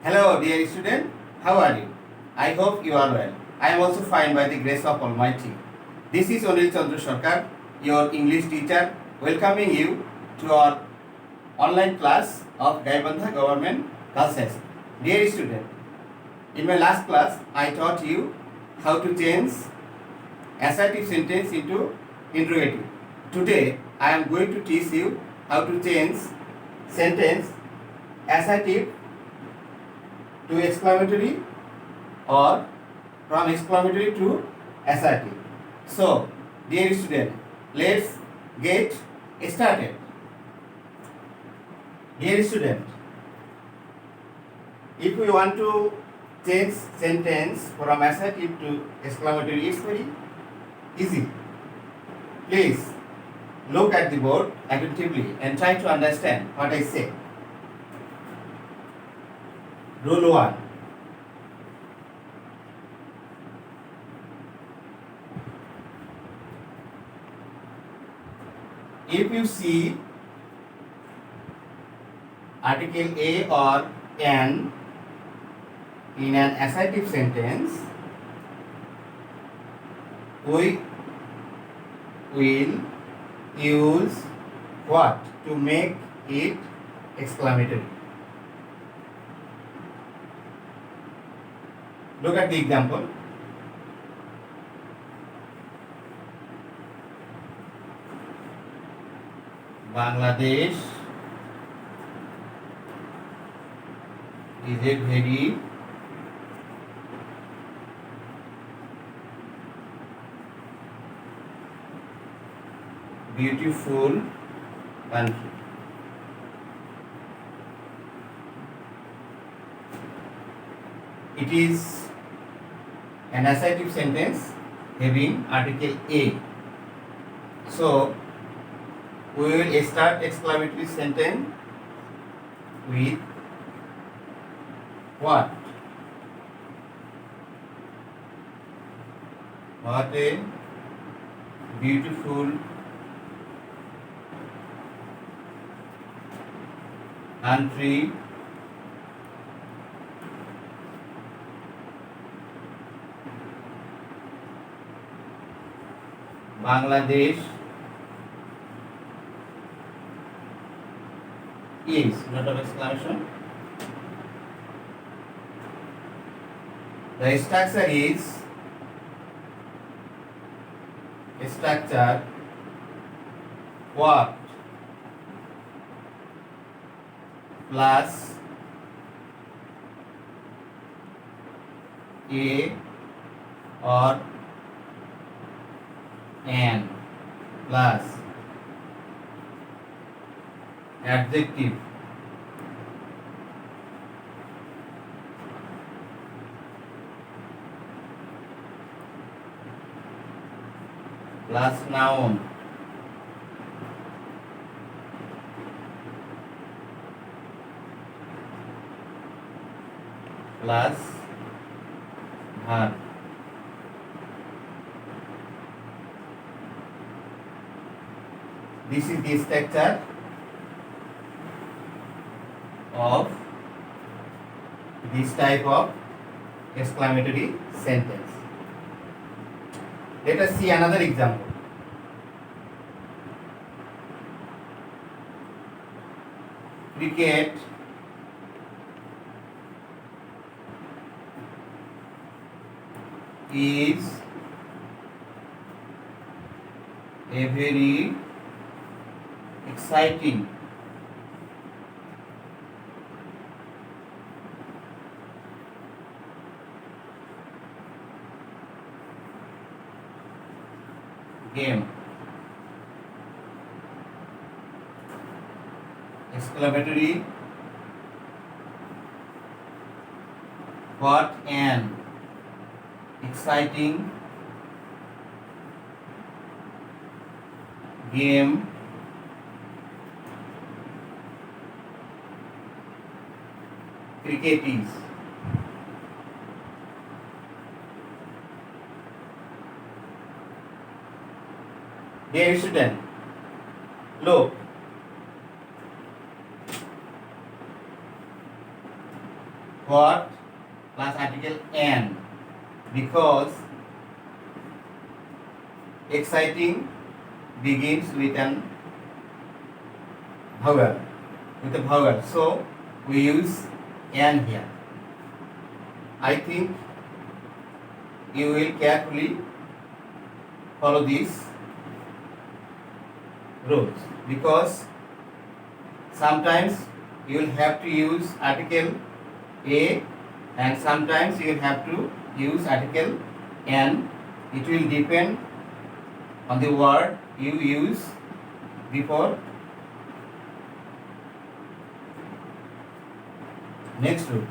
Hello, dear student. How are you? I hope you are well. I am also fine by the grace of Almighty. This is Anil Chandra Sarkar, your English teacher, welcoming you to our online class of Gaibandha Government Girls High School. Dear student, in my last class, I taught you how to change assertive sentence into interrogative. Today, I am going to teach you how to change sentence assertive to exclamatory or from exclamatory to assertive. So, dear student, let's get started. Dear student, if we want to change sentence from assertive to exclamatory, it's very easy. Please look at the board attentively and try to understand what I say. Rule 1. If you see article A or N in an assertive sentence, we will use what to make it exclamatory. Look at the example. Bangladesh is a very beautiful country. It is an assertive sentence having article A. So, we will start exclamatory sentence with what? What a beautiful country Bangladesh is, dot of exclamation. The structure is structure what plus A or N plus adjective plus noun plus verb. This is the structure of this type of exclamatory sentence. Let us see another example. Cricket is a very exciting game. Exclamatory. What an exciting game cricket is. Dear student, look, what plus article an, because exciting begins with an vowel, so we use an here. I think you will carefully follow these rules, because sometimes you will have to use article a and sometimes you will have to use article n. It will depend on the word you use before. Next rule.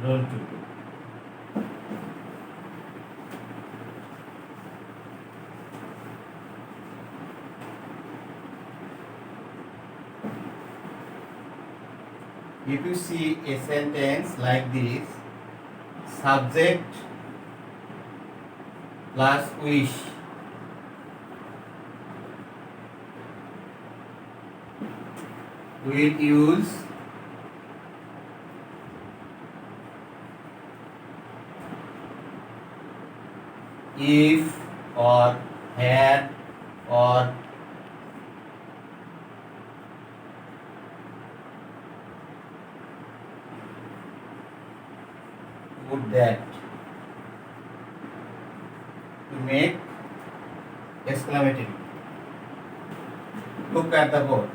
Rule 2. If you see a sentence like this, subject plus wish, we will use if or had or would that to make exclamatory. Look at the board.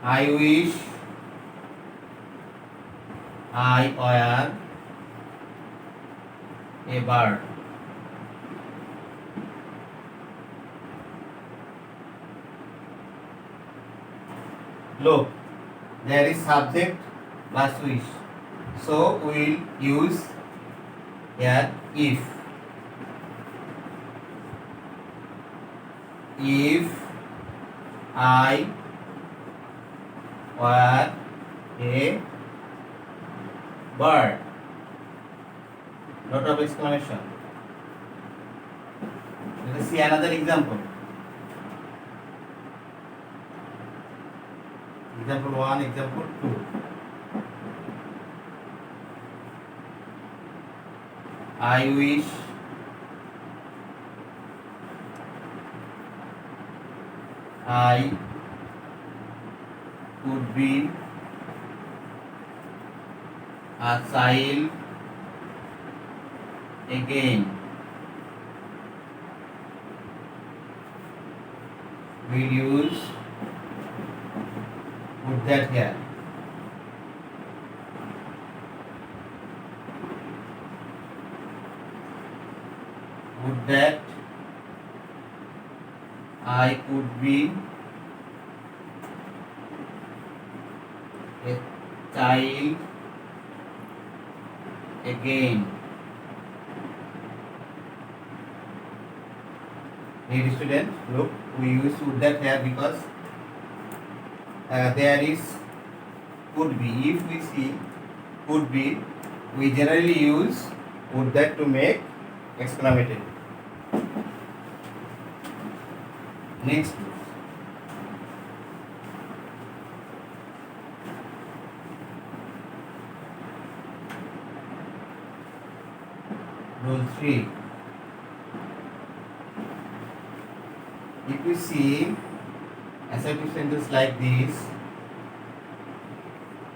I wish I were a bird. Look, there is subject plus wish, so we will use here if. If I were a bird. Lot of exclamation. Let us see another example. Example 1, example 2. I wish I could be a child again. We use would that here. Would that I could be a child again. Dear student, look, we use would that here because there is could be. If we see could be, we generally use would that to make exclamatory. Next. Rule 3. If you see assertive sentence like this,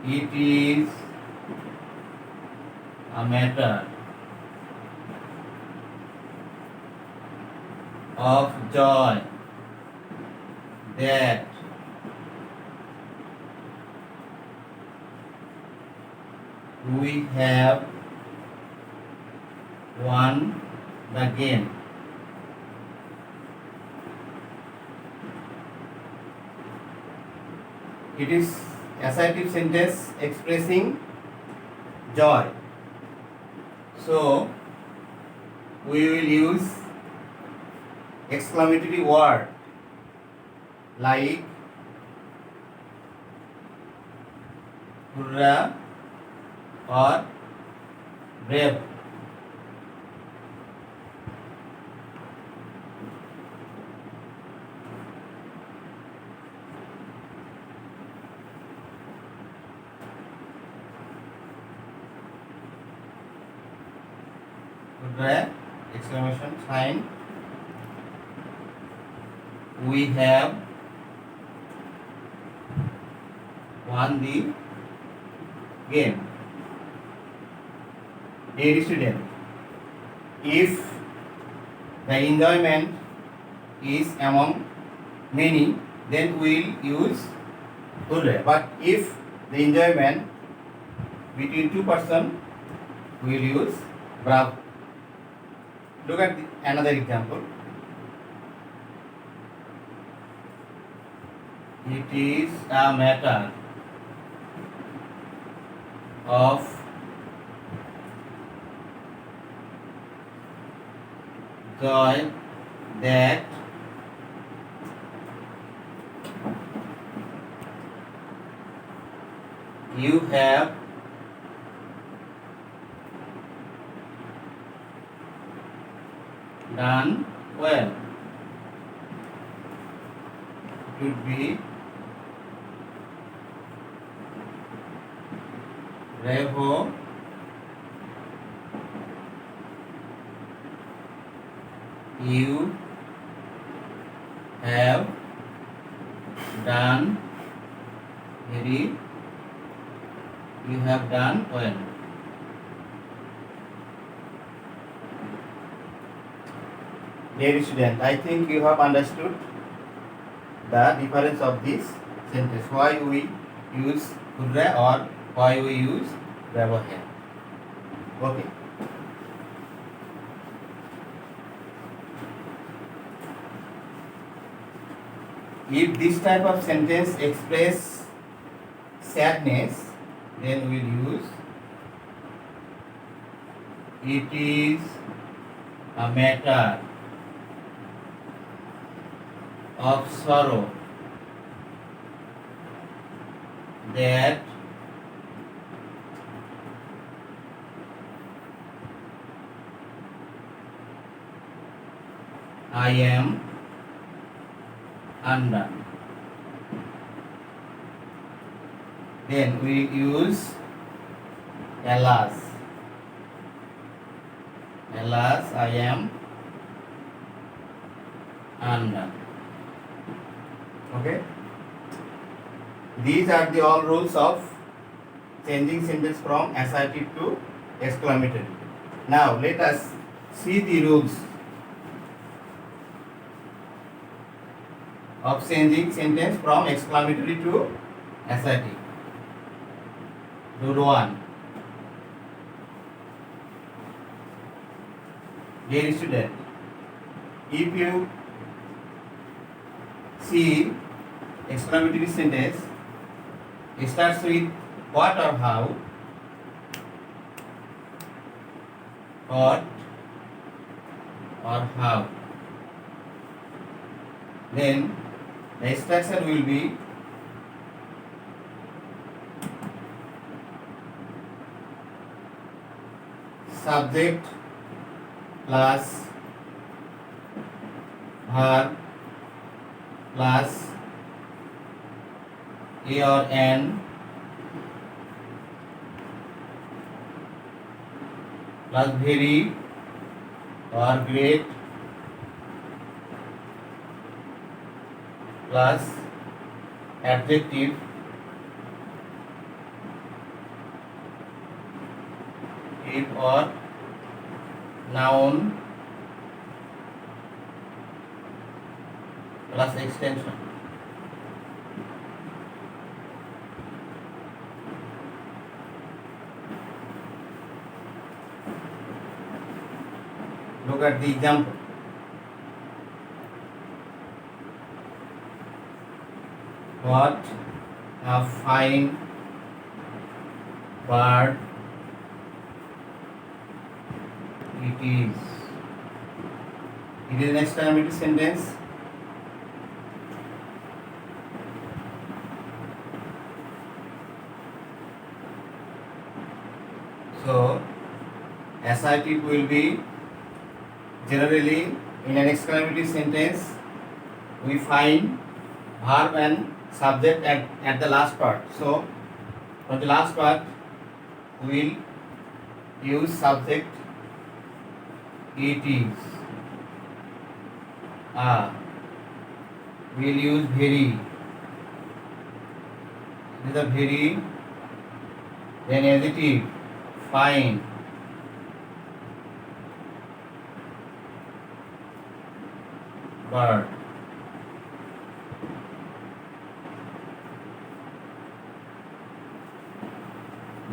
it is a matter of joy that we have won the game. It is assertive sentence expressing joy. So we will use exclamatory word like hurrah और brave. Hurrah exclamation sign, we have won the game. Dear student, if the enjoyment is among many, then we will use hooray. But if the enjoyment between two persons, we will use bravo. Look at another example. It is a matter of joy that you have done well. It would be bravo, you have done you have done well. Dear student, I think you have understood the difference of this sentence. Why we use hurrah or why we use bravo here. Okay. If this type of sentence express sadness, then we'll use it is a matter of sorrow that I am under. Then we use alas. Alas, I am under. Okay. These are the all rules of changing sentence from assertive to exclamatory. Now let us see the rules of changing sentence from exclamatory to assertive. Rule 1. Dear student, if you see exclamatory sentence starts with what or how, what or how, then the structure will be subject plus verb plus a or an plus very or great plus adjective if or noun plus extension. Look at the example. What a fine bird it is. It is an exclamatory sentence. So assertive will be generally in an exclamatory sentence we find verb and subject at the last part. So for the last part we will use subject it is. We will use very. It is a very. Then adjective fine. Bird.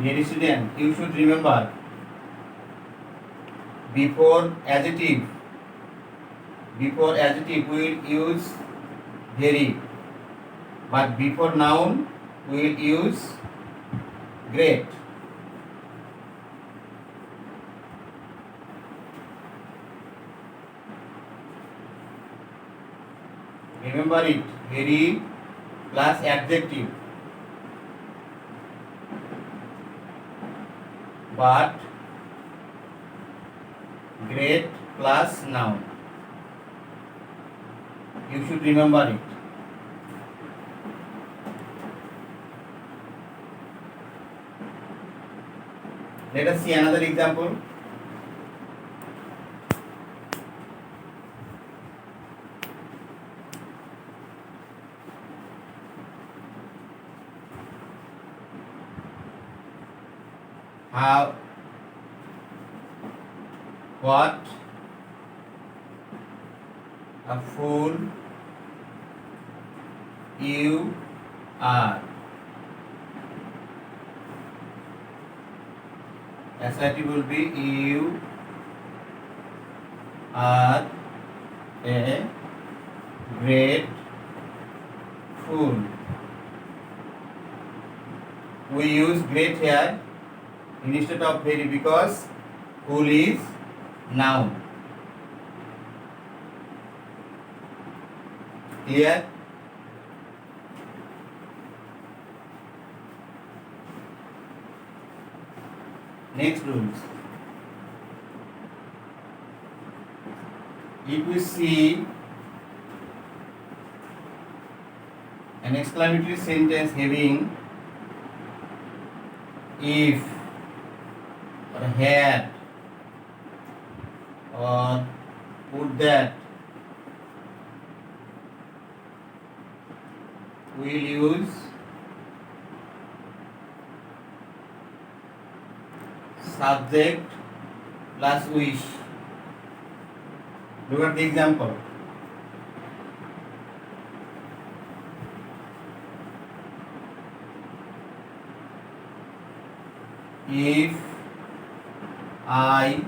Dear student, you should remember before adjective we will use very, but before noun we will use great. Remember it, very plus adjective, but great plus noun. You should remember it. Let us see another example. How, what a fool you are. Assertive will be you are a great fool. We use great here instead of very because fool is noun. Clear? Next rules. If we see an exclamatory sentence having if or had or would that, we will use subject plus wish. Look at the example. If I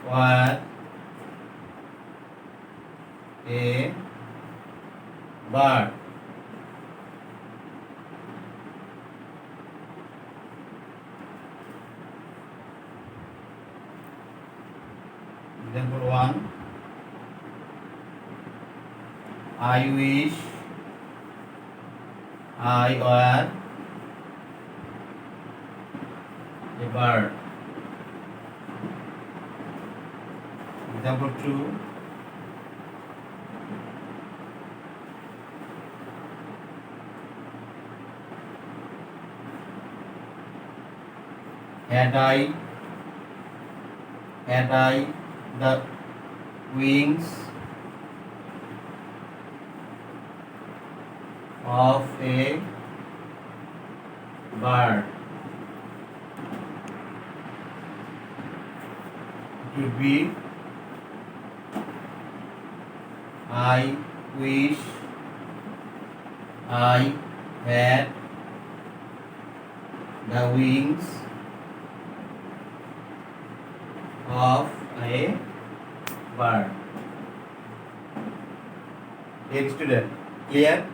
were a bird, example 1, I wish I were a bird. Example 2, had I the wings of a bird, it would be I wish I had the wings of a bird. Dear student, clear?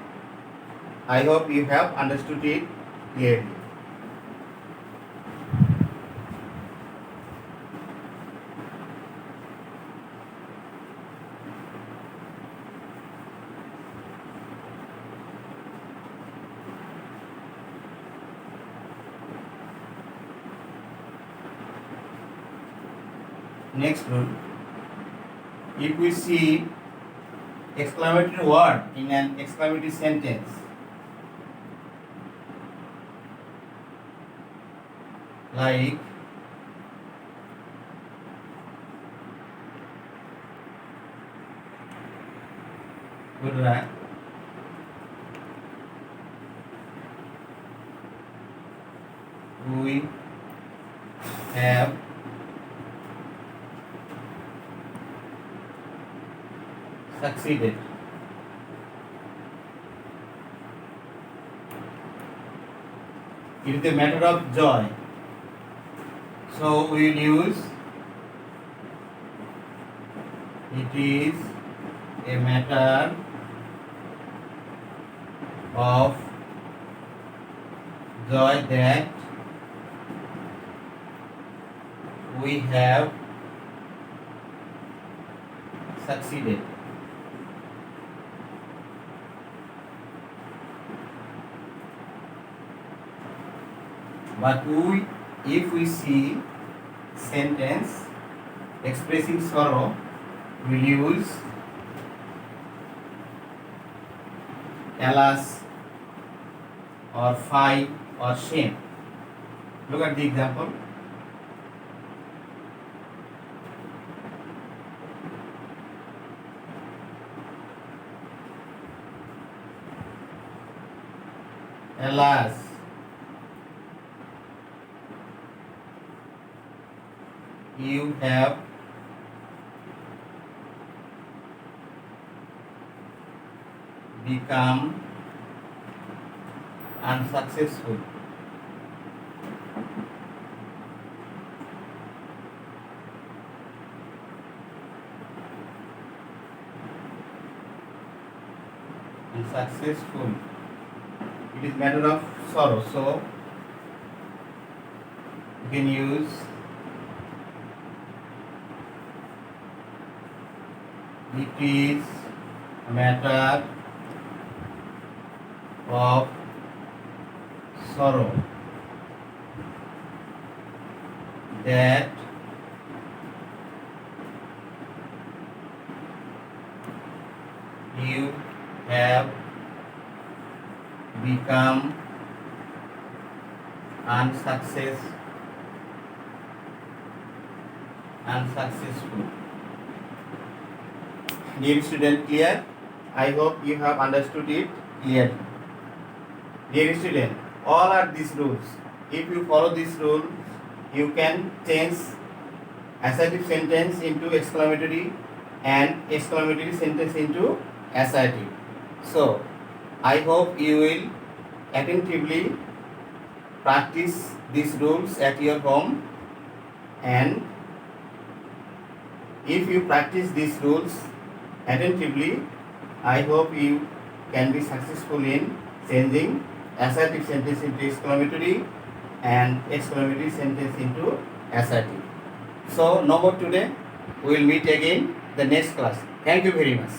I hope you have understood it clearly. Next rule. If we see exclamatory word in an exclamatory sentence, like Gurra, we have succeeded. It is a matter of joy. So we will use it is a matter of joy that we have succeeded. But if we see sentence expressing sorrow, we use alas or fie or shame. Look at the example. Alas, you have become unsuccessful. Unsuccessful. It is matter of sorrow. So you can use it is a matter of sorrow that you have become unsuccessful. Dear student, clear? I hope you have understood it clearly. Dear student, all are these rules. If you follow these rules, you can change assertive sentence into exclamatory and exclamatory sentence into assertive. So, I hope you will attentively practice these rules at your home, and if you practice these rules attentively, I hope you can be successful in changing assertive sentence into exclamatory and exclamatory sentence into assertive. So, no more today. We will meet again the next class. Thank you very much.